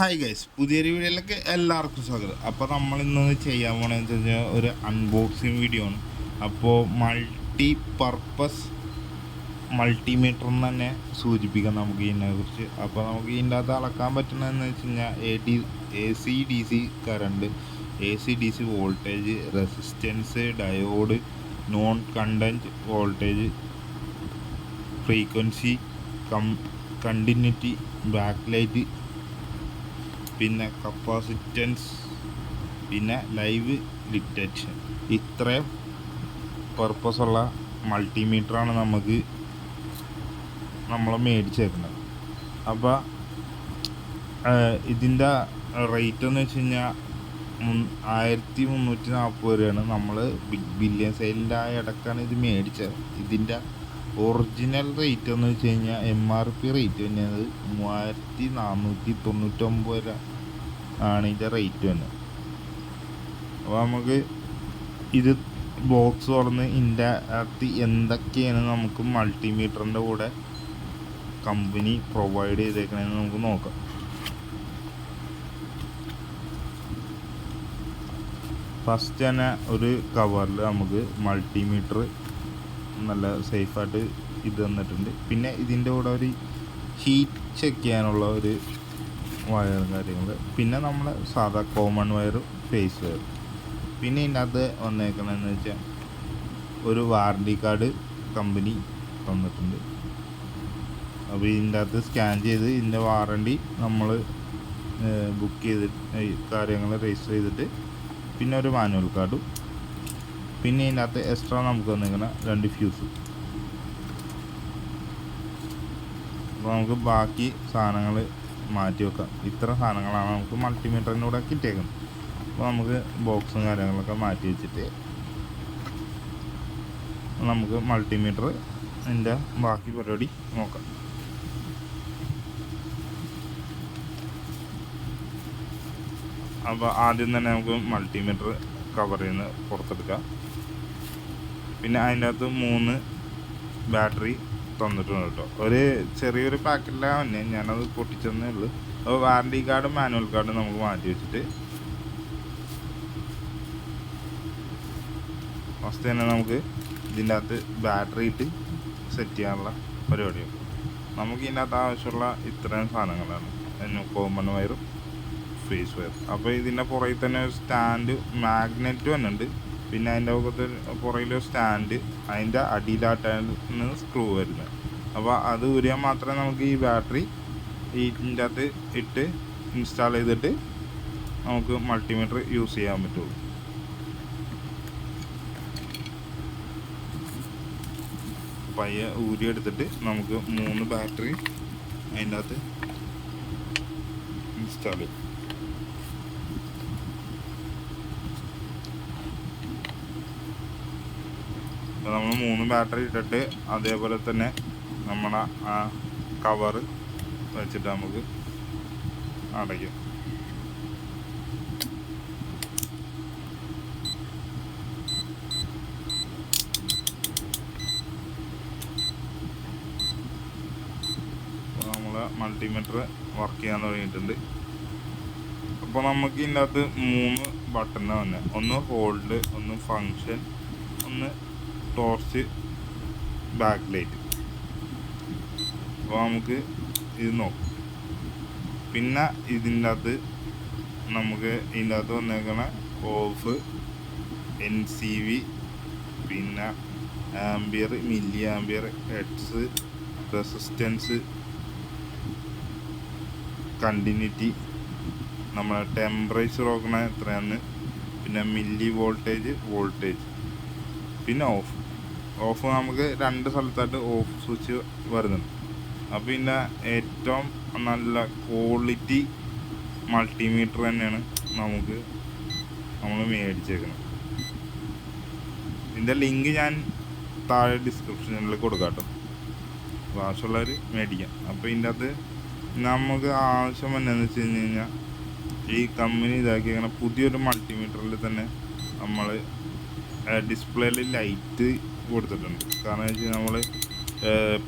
Hi guys, പുതിയൊരു വീഡിയോയിലേക്ക് എല്ലാവർക്കും സ്വാഗതം. അപ്പോൾ നമ്മൾ ഇന്ന് ചെയ്യാൻ പോകണമെന്ന് വെച്ച് കഴിഞ്ഞാൽ ഒരു അൺബോക്സിങ് വീഡിയോ ആണ്. അപ്പോൾ മൾട്ടി പർപ്പസ് മൾട്ടിമീറ്റർ എന്ന് തന്നെ സൂചിപ്പിക്കാം നമുക്ക് ഇതിനെക്കുറിച്ച്. അപ്പോൾ നമുക്ക് ഇതിൻ്റെ അകത്ത് അളക്കാൻ പറ്റുന്നതെന്ന് വെച്ച് കഴിഞ്ഞാൽ AC DC current, AC DC voltage, resistance, diode, non content voltage, frequency, continuity, back light, പിന്നെ കപ്പാസിറ്റൻസ്, പിന്നെ ലൈവ് ഡിറ്റക്ഷൻ. ഇത്രയും പർപ്പസുള്ള മൾട്ടിമീറ്ററാണ് നമ്മൾ മേടിച്ചേക്കുന്നത്. അപ്പോൾ ഇതിൻ്റെ റേറ്റ് എന്ന് വെച്ച് കഴിഞ്ഞാൽ 1340 രൂപയാണ്. നമ്മൾ ബിഗ് ബില്യൺ സെയിലിൻ്റെ ആ ഇടക്കാണ് ഇത് മേടിച്ചത്. ഇതിൻ്റെ ഒറിജിനൽ റേറ്റ് എന്ന് വെച്ച് കഴിഞ്ഞാൽ MRP റേറ്റ് തന്നെയത് 3499 രൂപ ആണ് ഇതിൻ്റെ റേറ്റ് വന്നത്. അപ്പോൾ നമുക്ക് ഇത് ബോക്സ് തുറന്ന് ഇതിൻ്റെ അകത്ത് എന്തൊക്കെയാണ് നമുക്ക് മൾട്ടിമീറ്ററിൻ്റെ കൂടെ കമ്പനി പ്രൊവൈഡ് ചെയ്തേക്കണമെന്ന് നമുക്ക് നോക്കാം. ഫസ്റ്റ് തന്നെ ഒരു കവറിൽ നമുക്ക് മൾട്ടിമീറ്റർ നല്ല സേഫായിട്ട് ഇത് തന്നിട്ടുണ്ട്. പിന്നെ ഇതിൻ്റെ കൂടെ ഒരു ഹീറ്റ് ചെക്ക് ചെയ്യാനുള്ള ഒരു വയറും കാര്യങ്ങൾ, പിന്നെ നമ്മൾ സാധാ കോമൺ വയറും ഫേസ് വയറും. പിന്നെ ഇതിനകത്ത് വന്നേക്കണമെന്ന് വെച്ചാൽ ഒരു വാറണ്ടി കാർഡ് കമ്പനി തന്നിട്ടുണ്ട്. അപ്പോൾ ഇതിൻ്റെ അകത്ത് സ്കാൻ ചെയ്ത് ഇതിൻ്റെ വാറണ്ടി നമ്മൾ ബുക്ക് ചെയ്തിട്ട് കാര്യങ്ങൾ രജിസ്റ്റർ ചെയ്തിട്ട്, പിന്നെ ഒരു മാനുവൽ കാർഡും, പിന്നെ ഇതിൻ്റെ അകത്ത് എക്സ്ട്രാ നമുക്ക് വന്നിരിക്കുന്ന 2 ഫ്യൂസ്. അപ്പോൾ നമുക്ക് ബാക്കി സാധനങ്ങൾ മാറ്റി വെക്കാം. ഇത്ര സാധനങ്ങളാണ് നമുക്ക് മൾട്ടിമീറ്ററിൻ്റെ കൂടെ കിട്ടിയേക്കുന്നത്. അപ്പോൾ നമുക്ക് ബോക്സും കാര്യങ്ങളൊക്കെ മാറ്റി വെച്ചിട്ട് നമുക്ക് മൾട്ടിമീറ്റർ ഇതിൻ്റെ ബാക്കി പരിപാടി നോക്കാം. അപ്പോൾ ആദ്യം തന്നെ നമുക്ക് മൾട്ടിമീറ്റർ കവറിൽ നിന്ന് പുറത്തെടുക്കാം. പിന്നെ അതിൻ്റെ അകത്ത് 3 ബാറ്ററി തന്നിട്ടുണ്ട് കേട്ടോ. ഒരു ചെറിയൊരു പാക്കറ്റിലാണ് തന്നെ, ഞാനത് പൊട്ടിച്ചെന്നേ ഉള്ളൂ. അപ്പോൾ വാറണ്ടി കാർഡും മാനുവൽ കാർഡും നമുക്ക് മാറ്റി വെച്ചിട്ട് ഫസ്റ്റ് തന്നെ നമുക്ക് ഇതിൻ്റെ അകത്ത് ബാറ്ററി ഇട്ട് സെറ്റ് ചെയ്യാനുള്ള പരിപാടിയാണ്. നമുക്ക് ഇതിൻ്റെ അകത്ത് ആവശ്യമുള്ള ഇത്രയും സാധനങ്ങളാണ്. കോമൺ വയറും ഫേസ് വയർ. അപ്പോൾ ഇതിൻ്റെ പുറകിൽ തന്നെ ഒരു സ്റ്റാൻഡ് മാഗ്നറ്റ് വന്നിട്ടുണ്ട്. പിന്നെ അതിൻ്റെ പുറകിലൊരു സ്റ്റാൻഡ്, അതിൻ്റെ അടിയിലായിട്ടാണ് സ്ക്രൂ വരുന്നത്. അപ്പോൾ അത് ഊരിയാൽ മാത്രമേ നമുക്ക് ഈ ബാറ്ററി ഇതിൻ്റെ അകത്ത് ഇട്ട് ഇൻസ്റ്റാൾ ചെയ്തിട്ട് നമുക്ക് മൾട്ടിമീറ്റർ യൂസ് ചെയ്യാൻ പറ്റുള്ളൂ. പയ്യെ ഊരിയെടുത്തിട്ട് നമുക്ക് 3 ബാറ്ററി അതിൻ്റെ അകത്ത് ഇൻസ്റ്റാൾ ചെയ്യും. അപ്പോൾ നമ്മൾ 3 ബാറ്ററി ഇട്ടിട്ട് അതേപോലെ തന്നെ നമ്മളെ ആ കവറ് വെച്ചിട്ട് നമുക്ക് അടയ്ക്കും. അപ്പോൾ നമ്മളെ മൾട്ടിമീറ്റർ വർക്ക് ചെയ്യാൻ തുടങ്ങിയിട്ടുണ്ട്. അപ്പോൾ നമുക്ക് ഇതിൻ്റെ അകത്ത് 3 ബട്ടണ് തന്നെ, ഒന്ന് ഹോൾഡ്, ഒന്ന് ഫങ്ഷൻ, ഒന്ന് ടോർച്ച്, ബാക്ക് ലൈറ്റ്. അപ്പോൾ നമുക്ക് ഇത് നോക്കാം. പിന്നെ ഇതിൻ്റെ അകത്ത് നമുക്ക് ഇതിൻ്റെ അകത്ത് വന്നേക്കണ ഓഫ്, NCV, പിന്നെ ampere, milli ampere, heads, resistance, continuity, നമ്മളെ ടെമ്പറേച്ചർ നോക്കണ എത്രയാണ്, പിന്നെ മില്ലി വോൾട്ടേജ്, പിന്നെ ഓഫ് നമുക്ക് 2 സ്ഥലത്തായിട്ട് ഓഫ് സ്വിച്ച് വരുന്നുണ്ട്. അപ്പോൾ പിന്നെ ഏറ്റവും നല്ല ക്വാളിറ്റി മൾട്ടിമീറ്റർ തന്നെയാണ് നമ്മൾ മേടിച്ചേക്കുന്നത്. ഇതിൻ്റെ ലിങ്ക് ഞാൻ താഴെ ഡിസ്ക്രിപ്ഷനിൽ കൊടുക്കാം കേട്ടോ, ആവശ്യമുള്ളവർ മേടിക്കാം. അപ്പോൾ ഇതിൻ്റെ അകത്ത് നമുക്ക് ആവശ്യം എന്നാന്ന് വെച്ച് കഴിഞ്ഞാൽ ഈ കമ്പനി ഇതാക്കിയ പുതിയൊരു മൾട്ടിമീറ്ററിൽ തന്നെ നമ്മൾ ഡിസ്പ്ലേയിൽ ലൈറ്റ് കൊടുത്തിട്ടുണ്ട്. കാരണം വെച്ച് നമ്മൾ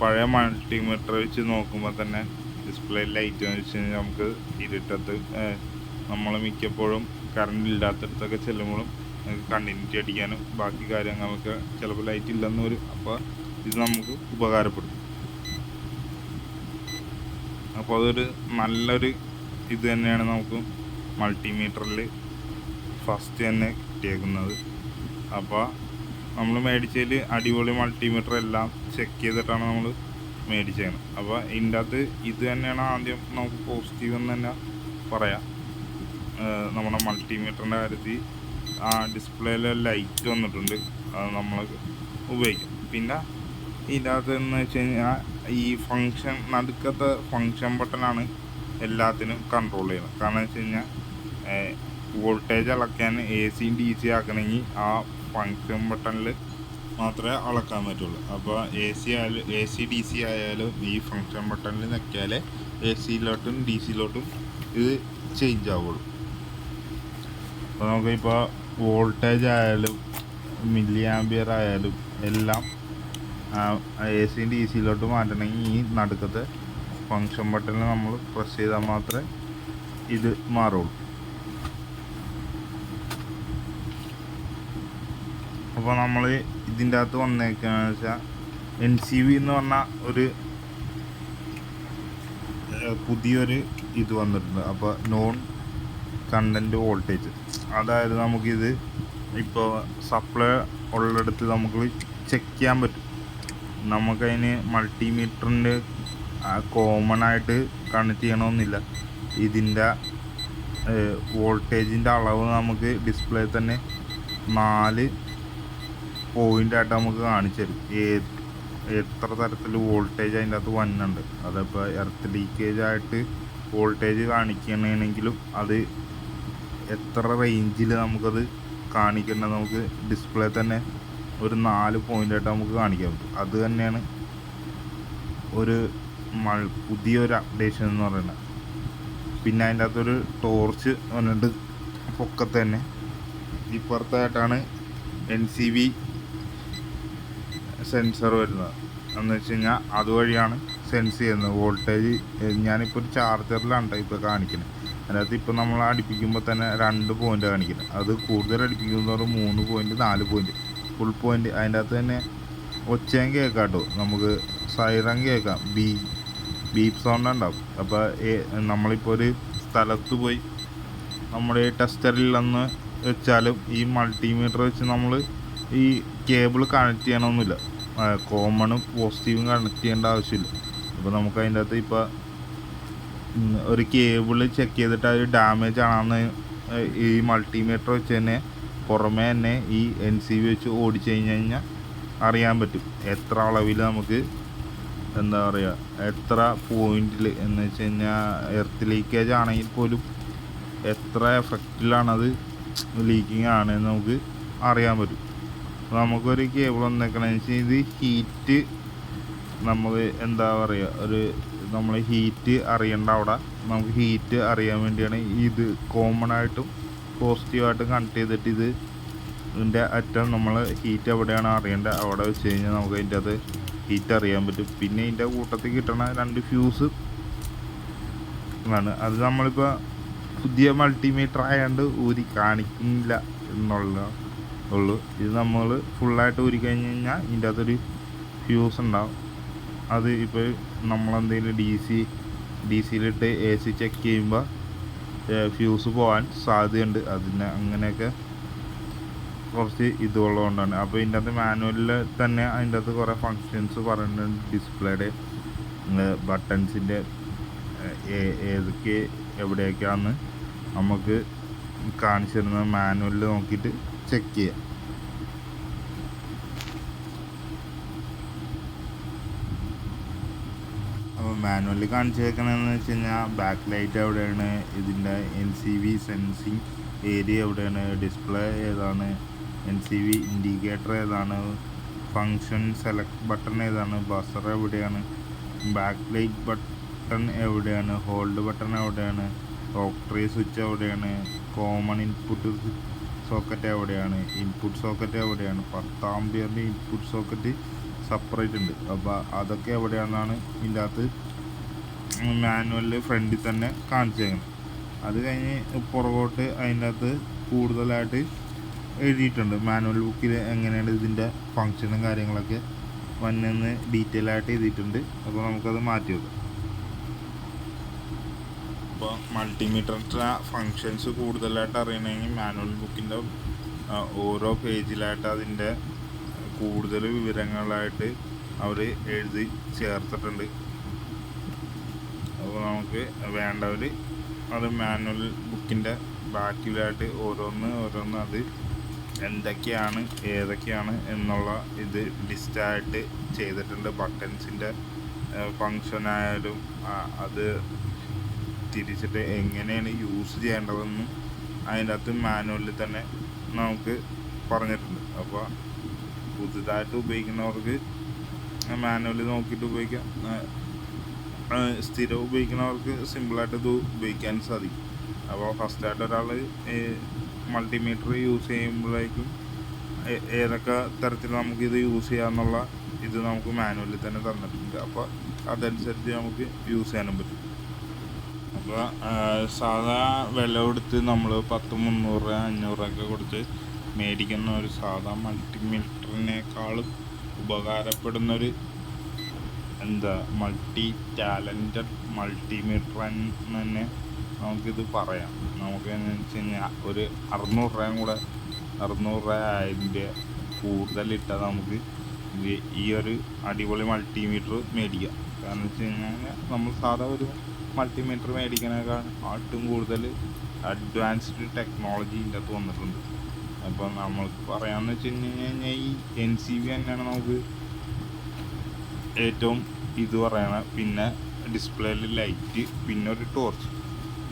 പഴയ മൾട്ടിമീറ്റർ വെച്ച് നോക്കുമ്പോൾ തന്നെ ഡിസ്പ്ലേ ലൈറ്റ് എന്ന് വെച്ച് കഴിഞ്ഞാൽ നമുക്ക് ഇരുട്ടത്ത് നമ്മൾ മിക്കപ്പോഴും കറണ്ട് ഇല്ലാത്തടത്തൊക്കെ ചെല്ലുമ്പോഴും നമുക്ക് കണ്ടിന്യൂറ്റി അടിക്കാനും ബാക്കി കാര്യങ്ങളൊക്കെ ചിലപ്പോൾ ലൈറ്റ് ഇല്ലെന്ന് വരും. അപ്പോൾ ഇത് നമുക്ക് ഉപകാരപ്പെടും. അപ്പോൾ അതൊരു നല്ലൊരു ഇത് തന്നെയാണ് നമുക്ക് മൾട്ടിമീറ്ററിൽ ഫസ്റ്റ് തന്നെ കിട്ടിയേക്കുന്നത്. അപ്പോൾ നമ്മൾ മേടിച്ചതിൽ അടിപൊളി മൾട്ടിമീറ്റർ എല്ലാം ചെക്ക് ചെയ്തിട്ടാണ് നമ്മൾ മേടിച്ചത്. അപ്പോൾ ഇതിൻ്റെ അകത്ത് ഇത് തന്നെയാണ് ആദ്യം നമുക്ക് പോസിറ്റീവ് എന്ന് തന്നെ പറയാം. നമ്മുടെ മൾട്ടിമീറ്ററിൻ്റെ കാര്യത്തിൽ ആ ഡിസ്പ്ലേയിൽ ലൈറ്റ് വന്നിട്ടുണ്ട്, അത് നമ്മൾ ഉപയോഗിക്കും. പിന്നെ ഇതിൻ്റെ അകത്ത് എന്ന് വെച്ച് കഴിഞ്ഞാൽ ഈ ഫങ്ഷൻ നടുക്കത്തെ ഫങ്ഷൻ ബട്ടനാണ് എല്ലാത്തിനും കൺട്രോൾ ചെയ്യുന്നത്. കാരണം വെച്ച് കഴിഞ്ഞാൽ വോൾട്ടേജ് അളക്കാൻ AC DC ആക്കണമെങ്കിൽ ആ ഫങ്ഷൻ ബട്ടണിൽ മാത്രമേ അളക്കാൻ പറ്റുള്ളൂ. അപ്പോൾ AC DC ആയാലും ഈ ഫങ്ഷൻ ബട്ടണിൽ ഞെക്കിയാലേ AC-ലോട്ടും DC-ലോട്ടും ഇത് ചേഞ്ച് ആവുള്ളൂ. അപ്പോൾ നമുക്കിപ്പോൾ വോൾട്ടേജ് ആയാലും മില്ലി ആംബിയർ ആയാലും എല്ലാം AC DC-ലോട്ട് മാറ്റണമെങ്കിൽ ഈ നടുക്കത്തെ ഫങ്ഷൻ ബട്ടണിൽ നമ്മൾ പ്രസ് ചെയ്താൽ മാത്രമേ ഇത് മാറുള്ളൂ. അപ്പോൾ നമ്മൾ ഇതിൻ്റെ അകത്ത് വന്നേക്കുകയെന്ന് വെച്ചാൽ NCV എന്ന് പറഞ്ഞ ഒരു പുതിയൊരു ഇത് വന്നിട്ടുണ്ട്. അപ്പോൾ നോൺ കണ്ടൻറ്റ് വോൾട്ടേജ്, അതായത് നമുക്കിത് ഇപ്പോൾ സപ്ലൈ ഉള്ളിടത്ത് നമുക്ക് ചെക്ക് ചെയ്യാൻ പറ്റും. നമുക്കതിന് മൾട്ടിമീറ്ററിൻ്റെ കോമൺ ആയിട്ട് കണക്ട് ചെയ്യണമെന്നില്ല. ഇതിൻ്റെ വോൾട്ടേജിൻ്റെ അളവ് നമുക്ക് ഡിസ്പ്ലേ തന്നെ 4 പോയിൻ്റായിട്ട് നമുക്ക് കാണിച്ചു തരും. എത്ര തരത്തിൽ വോൾട്ടേജ് അതിൻ്റെ അകത്ത് വന്നുണ്ട്. അതിപ്പോൾ എർത്ത് ലീക്കേജ് ആയിട്ട് വോൾട്ടേജ് കാണിക്കണമെങ്കിലും അത് എത്ര റേഞ്ചിൽ നമുക്കത് കാണിക്കേണ്ടത് നമുക്ക് ഡിസ്പ്ലേ തന്നെ ഒരു 4 പോയിൻ്റായിട്ട് നമുക്ക് കാണിക്കാൻ പറ്റും. അത് തന്നെയാണ് ഒരു പുതിയൊരു അപ്ഡേഷൻ എന്ന് പറയുന്നത്. പിന്നെ അതിൻ്റെ അകത്തൊരു ടോർച്ച് വന്നിട്ട് പൊക്കത്ത് തന്നെ ഇപ്പുറത്തായിട്ടാണ് NCV സെൻസർ വരുന്നത്. എന്ന് വെച്ച് കഴിഞ്ഞാൽ അതുവഴിയാണ് സെൻസ് ചെയ്യുന്നത് വോൾട്ടേജ്. ഞാനിപ്പോൾ ഒരു ചാർജറിലാണ് ഇപ്പോൾ കാണിക്കുന്നത്. അതിനകത്ത് ഇപ്പോൾ നമ്മൾ അടുപ്പിക്കുമ്പോൾ തന്നെ 2 പോയിൻ്റ് കാണിക്കുന്നത്. അത് കൂടുതൽ അടുപ്പിക്കുന്നതോറും 3 പോയിൻ്റ് 4 പോയിൻ്റ് ഫുൾ പോയിൻ്റ്. അതിൻ്റെ അകത്ത് തന്നെ ഒച്ചയും കേൾക്കാം കേട്ടോ, നമുക്ക് സൈറൻ കേൾക്കാം, ബീപ്പ് സൗണ്ട് ഉണ്ടാവും. അപ്പോൾ നമ്മളിപ്പോൾ ഒരു സ്ഥലത്ത് പോയി നമ്മുടെ ടെസ്റ്ററിലെന്ന് വെച്ചാലും ഈ മൾട്ടിമീറ്റർ വെച്ച് നമ്മൾ ഈ കേബിൾ കണക്ട് ചെയ്യണമെന്നില്ല. കോമണും പോസിറ്റീവും കണക്ട് ചെയ്യേണ്ട ആവശ്യമില്ല. അപ്പോൾ നമുക്ക് അതിൻ്റെ അകത്ത് ഇപ്പോൾ ഒരു കേബിൾ ചെക്ക് ചെയ്തിട്ട് അത് ഡാമേജ് ആണെന്ന് ഈ മൾട്ടിമീറ്റർ വെച്ച് തന്നെ പുറമേ തന്നെ ഈ NCV വെച്ച് ഓടിച്ചു കഴിഞ്ഞാൽ അറിയാൻ പറ്റും എത്ര അളവിൽ നമുക്ക് എന്താ പറയുക എത്ര പോയിന്റിൽ എന്ന് വെച്ച് കഴിഞ്ഞാൽ എർത്ത് ലീക്കേജ് ആണെങ്കിൽ പോലും എത്ര എഫക്റ്റിലാണത് ലീക്കിങ് ആണെന്ന് നമുക്ക് അറിയാൻ പറ്റും. നമുക്കൊരു കേബിൾ വന്നേക്കണമെന്ന് വെച്ചാൽ ഇത് ഹീറ്റ് നമ്മൾ എന്താ പറയുക നമ്മൾ ഹീറ്റ് അറിയേണ്ട അവിടെ നമുക്ക് ഹീറ്റ് അറിയാൻ വേണ്ടിയാണ് ഇത് കോമൺ ആയിട്ടും പോസിറ്റീവായിട്ടും കണക്ട് ചെയ്തിട്ട് ഇതിൻ്റെ അറ്റം നമ്മൾ ഹീറ്റ് എവിടെയാണ് അറിയേണ്ടത് അവിടെ വെച്ച് കഴിഞ്ഞാൽ നമുക്ക് അതിൻ്റെ അത് ഹീറ്റ് അറിയാൻ പറ്റും. പിന്നെ ഇതിൻ്റെ കൂട്ടത്തിൽ കിട്ടണ 2 ഫ്യൂസ് ആണ്. അത് നമ്മളിപ്പോൾ പുതിയ മൾട്ടിമീറ്റർ ആയതുകൊണ്ട് ഊരി കാണിക്കുന്നില്ല ഉള്ളൂ. ഇത് നമ്മൾ ഫുള്ളായിട്ട് ഊരി കഴിഞ്ഞ് കഴിഞ്ഞാൽ ഇതിൻ്റെ അകത്തൊരു ഫ്യൂസ് ഉണ്ടാവും. അത് ഇപ്പോൾ നമ്മളെന്തെങ്കിലും DC-യിലിട്ട് AC ചെക്ക് ചെയ്യുമ്പോൾ ഫ്യൂസ് പോകാൻ സാധ്യതയുണ്ട്. അങ്ങനെയൊക്കെ കുറച്ച് ഇതുള്ളതുകൊണ്ടാണ്. അപ്പോൾ ഇതിൻ്റെ അകത്ത് മാനുവലിൽ തന്നെ അതിൻ്റെ അകത്ത് കുറേ ഫങ്ഷൻസ് പറയുന്നുണ്ട്. ഡിസ്പ്ലേയുടെ ബട്ടൺസിൻ്റെ ഏതൊക്കെ എവിടെയൊക്കെയാണെന്ന് നമുക്ക് കാണിച്ചു തരുന്നത് മാനുവലിൽ നോക്കിയിട്ട് ചെക്ക് ചെയ്യാം. അപ്പോൾ മാനുവലി കാണിച്ചേക്കണമെന്ന് വെച്ച് കഴിഞ്ഞാൽ ബാക്ക് ലൈറ്റ് എവിടെയാണ്, ഇതിൻ്റെ NCV സെൻസിങ് ഏരിയ എവിടെയാണ്, ഡിസ്പ്ലേ ഏതാണ്, NCV ഇൻഡിക്കേറ്റർ ഏതാണ്, ഫങ്ഷൻ സെലക്ട് ബട്ടൺ ഏതാണ്, ബസർ എവിടെയാണ്, ബാക്ക് ലൈറ്റ് ബട്ടൺ എവിടെയാണ്, ഹോൾഡ് ബട്ടൺ എവിടെയാണ്, ഓക്ട്രി സ്വിച്ച് എവിടെയാണ്, കോമൺ ഇൻപുട്ട് സോക്കറ്റ് എവിടെയാണ്, ഇൻപുട്ട് സോക്കറ്റ് എവിടെയാണ്, 10 ആംപിയറിൻ്റെ ഇൻപുട്ട് സോക്കറ്റ് സെപ്പറേറ്റ് ഉണ്ട്. അപ്പോൾ അതൊക്കെ എവിടെയാണെന്നാണ് ഇതിൻ്റെ അകത്ത് മാനുവലിൽ ഫ്രണ്ടിൽ തന്നെ കാണിച്ചേക്കണം. അത് കഴിഞ്ഞ് പുറകോട്ട് അതിൻ്റെ അകത്ത് കൂടുതലായിട്ട് എഴുതിയിട്ടുണ്ട്. മാനുവൽ ബുക്കിൽ എങ്ങനെയാണ് ഇതിൻ്റെ ഫങ്ഷനും കാര്യങ്ങളൊക്കെ വന്നെന്ന് ഡീറ്റെയിൽ ആയിട്ട് എഴുതിയിട്ടുണ്ട്. അപ്പോൾ നമുക്കത് മാറ്റി വെക്കാം. അപ്പോൾ മൾട്ടിമീറ്ററിൻ്റെ ഫങ്ഷൻസ് കൂടുതലായിട്ട് അറിയണമെങ്കിൽ മാനുവൽ ബുക്കിൻ്റെ ഓരോ പേജിലായിട്ട് അതിൻ്റെ കൂടുതൽ വിവരങ്ങളായിട്ട് അവർ എഴുതി ചേർത്തിട്ടുണ്ട്. അപ്പോൾ നമുക്ക് വേണ്ടവർ അത് മാനുവൽ ബുക്കിൻ്റെ ബാക്കിലായിട്ട് ഓരോന്ന് അത് എന്തൊക്കെയാണ് ഏതൊക്കെയാണ് എന്നുള്ള ഇത് ലിസ്റ്റായിട്ട് ചെയ്തിട്ടുണ്ട്. ബട്ടൺസിൻ്റെ ഫങ്ഷനായാലും അത് തിരിച്ചിട്ട് എങ്ങനെയാണ് യൂസ് ചെയ്യേണ്ടതെന്നും അതിൻ്റെ അകത്ത് മാനുവലിൽ തന്നെ നമുക്ക് പറഞ്ഞിട്ടുണ്ട്. അപ്പോൾ പുതുതായിട്ട് ഉപയോഗിക്കുന്നവർക്ക് മാനുവൽ നോക്കിയിട്ട് ഉപയോഗിക്കാം. സ്ഥിരം ഉപയോഗിക്കുന്നവർക്ക് സിമ്പിളായിട്ട് ഇത് ഉപയോഗിക്കാൻ സാധിക്കും. അപ്പോൾ ഫസ്റ്റായിട്ട് ഒരാൾ മൾട്ടിമീറ്റർ യൂസ് ചെയ്യുമ്പോഴേക്കും ഏതൊക്കെ തരത്തിൽ നമുക്കിത് യൂസ് ചെയ്യാമെന്നുള്ള ഇത് നമുക്ക് മാനുവലിൽ തന്നെ തന്നിട്ടുണ്ട്. അപ്പോൾ അതനുസരിച്ച് നമുക്ക് യൂസ് ചെയ്യാനും പറ്റും. അപ്പോൾ സാധാ വില കൊടുത്ത് നമ്മൾ 10, 300 രൂപ 500 രൂപയൊക്കെ കൊടുത്ത് മേടിക്കുന്ന ഒരു സാധാ മൾട്ടിമീറ്ററിനേക്കാളും ഉപകാരപ്പെടുന്നൊരു മൾട്ടി ടാലൻറ്റഡ് മൾട്ടിമീറ്റർ എന്ന് തന്നെ നമുക്കിത് പറയാം. നമുക്ക് എന്ന് വെച്ച് കഴിഞ്ഞാൽ ഒരു 600 രൂപയും കൂടെ 600 രൂപ 1000 രൂപ കൂടുതലിട്ടാൽ നമുക്ക് ഈ ഒരു അടിപൊളി മൾട്ടിമീറ്റർ മേടിക്കാം. കാരണം വെച്ച് കഴിഞ്ഞാൽ നമ്മൾ സാധാ ഒരു മൾട്ടിമീറ്റർ മേടിക്കുന്നതിനേക്കാളും കൂടുതൽ അഡ്വാൻസ്ഡ് ടെക്നോളജി ഇതിൻ്റെ അകത്ത് വന്നിട്ടുണ്ട്. അപ്പോൾ നമ്മൾക്ക് പറയാമെന്ന് വെച്ച് കഴിഞ്ഞാൽ ഈ NCV തന്നെയാണ് നമുക്ക് ഏറ്റവും ഇത് പറയണം. പിന്നെ ഡിസ്പ്ലേയിൽ ലൈറ്റ്, പിന്നെ ഒരു ടോർച്ച്.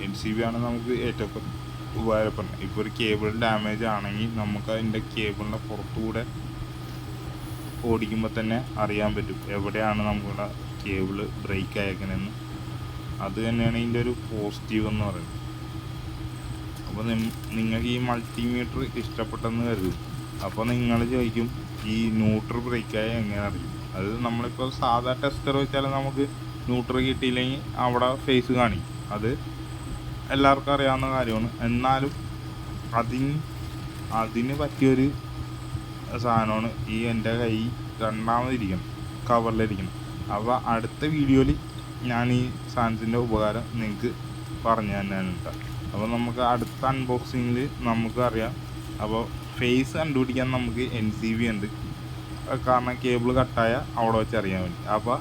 NCV ആണ് നമുക്ക് ഏറ്റവും ഉപകാരപ്പെടുന്നത്. ഇപ്പോൾ ഒരു കേബിൾ ഡാമേജ് ആണെങ്കിൽ നമുക്ക് അതിൻ്റെ കേബിളിൻ്റെ പുറത്തുകൂടെ ഓടിക്കുമ്പോൾ തന്നെ അറിയാൻ പറ്റും എവിടെയാണ് നമ്മുടെ കേബിള് ബ്രേക്ക് അയക്കണമെന്ന്. അത് തന്നെയാണ് ഇതിൻ്റെ ഒരു പോസിറ്റീവ് എന്ന് പറയുന്നത്. അപ്പോൾ നിങ്ങൾക്ക് ഈ മൾട്ടിമീറ്റർ ഇഷ്ടപ്പെട്ടെന്ന് കരുതും. അപ്പോൾ നിങ്ങൾ ചോദിക്കും ഈ ന്യൂട്രൽ ബ്രേക്കായ എങ്ങനെ അറിയും? അത് നമ്മളിപ്പോൾ സാധാ ടെസ്റ്റർ വെച്ചാൽ നമുക്ക് ന്യൂട്രൽ കിട്ടിയില്ലെങ്കിൽ അവിടെ ഫേസ് കാണിക്കും. അത് എല്ലാവർക്കും അറിയാവുന്ന കാര്യമാണ്. എന്നാലും അതിന് പറ്റിയൊരു സാധനമാണ് ഈ എൻ്റെ കൈ രണ്ടാമതിരിക്കണം, കവറിലിരിക്കണം. അപ്പോൾ അടുത്ത വീഡിയോയിൽ ഞാൻ ഈ സാധനത്തിൻ്റെ ഉപകാരം നിങ്ങൾക്ക് പറഞ്ഞു തന്നെയാണ് കേട്ടോ. അപ്പോൾ നമുക്ക് അടുത്ത അൺബോക്സിങ്ങിൽ നമുക്കറിയാം. അപ്പോൾ ഫേസ് കണ്ടുപിടിക്കാൻ നമുക്ക് NCV ഉണ്ട്. കാരണം കേബിൾ കട്ടായ അവിടെ വെച്ച് അറിയാൻ വേണ്ടി. അപ്പോൾ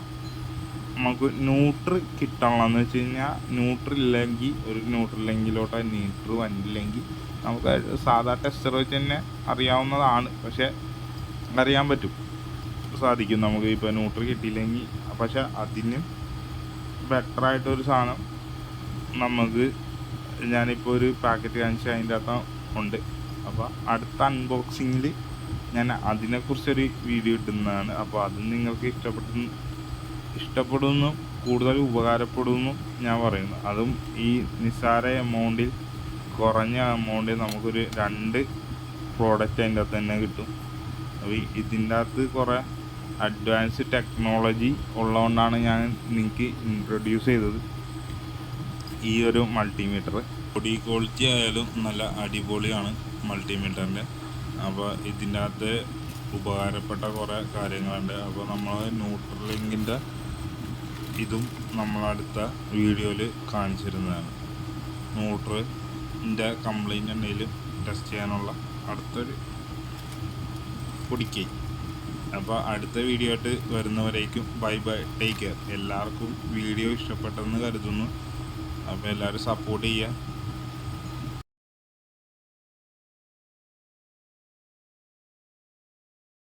നമുക്ക് ന്യൂട്രൽ കിട്ടണമെന്ന് വെച്ച് കഴിഞ്ഞാൽ ന്യൂട്രലില്ലെങ്കിൽ ഒരു ന്യൂട്രലിലെങ്കിലോട്ട് ന്യൂട്രൽ വന്നില്ലെങ്കിൽ നമുക്ക് സാധാ ടെസ്റ്റർ വെച്ച് തന്നെ അറിയാവുന്നതാണ്. പക്ഷേ അറിയാൻ സാധിക്കും നമുക്ക്. ഇപ്പോൾ ന്യൂട്രൽ കിട്ടിയില്ലെങ്കിൽ പക്ഷേ അതിനും ബെറ്ററായിട്ടൊരു സാധനം നമുക്ക് ഞാനിപ്പോൾ ഒരു പാക്കറ്റ് കാണിച്ച് അതിൻ്റെ അകത്ത് ഉണ്ട്. അപ്പോൾ അടുത്ത അൺബോക്സിങ്ങിൽ ഞാൻ അതിനെക്കുറിച്ചൊരു വീഡിയോ ഇടുന്നതാണ്. അപ്പോൾ അത് നിങ്ങൾക്ക് ഇഷ്ടപ്പെടുന്നു, കൂടുതൽ ഉപകാരപ്പെടുന്നു ഞാൻ പറയുന്നു. അതും ഈ നിസ്സാര എമൗണ്ടിൽ, കുറഞ്ഞ എമൗണ്ടിൽ നമുക്കൊരു 2 പ്രോഡക്റ്റ് അതിൻ്റെ അകത്ത് തന്നെ കിട്ടും. അപ്പോൾ ഇതിൻ്റെ അകത്ത് കുറേ അഡ്വാൻസ് ടെക്നോളജി ഉള്ളതുകൊണ്ടാണ് ഞാൻ നിങ്ങൾക്ക് ഇൻട്രൊഡ്യൂസ് ചെയ്തത് ഈ ഒരു മൾട്ടിമീറ്റർ. ബോഡി ക്വാളിറ്റി ആയാലും നല്ല അടിപൊളിയാണ് മൾട്ടിമീറ്ററിൻ്റെ. അപ്പോൾ ഇതിൻ്റെ അകത്ത് ഉപകാരപ്പെട്ട കുറേ കാര്യങ്ങളുണ്ട്. അപ്പോൾ നമ്മൾ ന്യൂട്രലിങ്ങിൻ്റെ ഇതും നമ്മളടുത്ത വീഡിയോയിൽ കാണിച്ചിരുന്നതാണ്. ന്യൂട്രലിൻ്റെ കംപ്ലൈൻറ്റ് എന്തെങ്കിലും ടെസ്റ്റ് ചെയ്യാനുള്ള അടുത്തൊരു പൊടിക്കൈ. അപ്പോൾ അടുത്ത വീഡിയോ ആയിട്ട് വരുന്നവരേക്കും ബൈ ടേക്ക് കെയർ. എല്ലാവർക്കും വീഡിയോ ഇഷ്ടപ്പെട്ടെന്ന് കരുതുന്നു. അപ്പോൾ എല്ലാവരും സപ്പോർട്ട് ചെയ്യുക.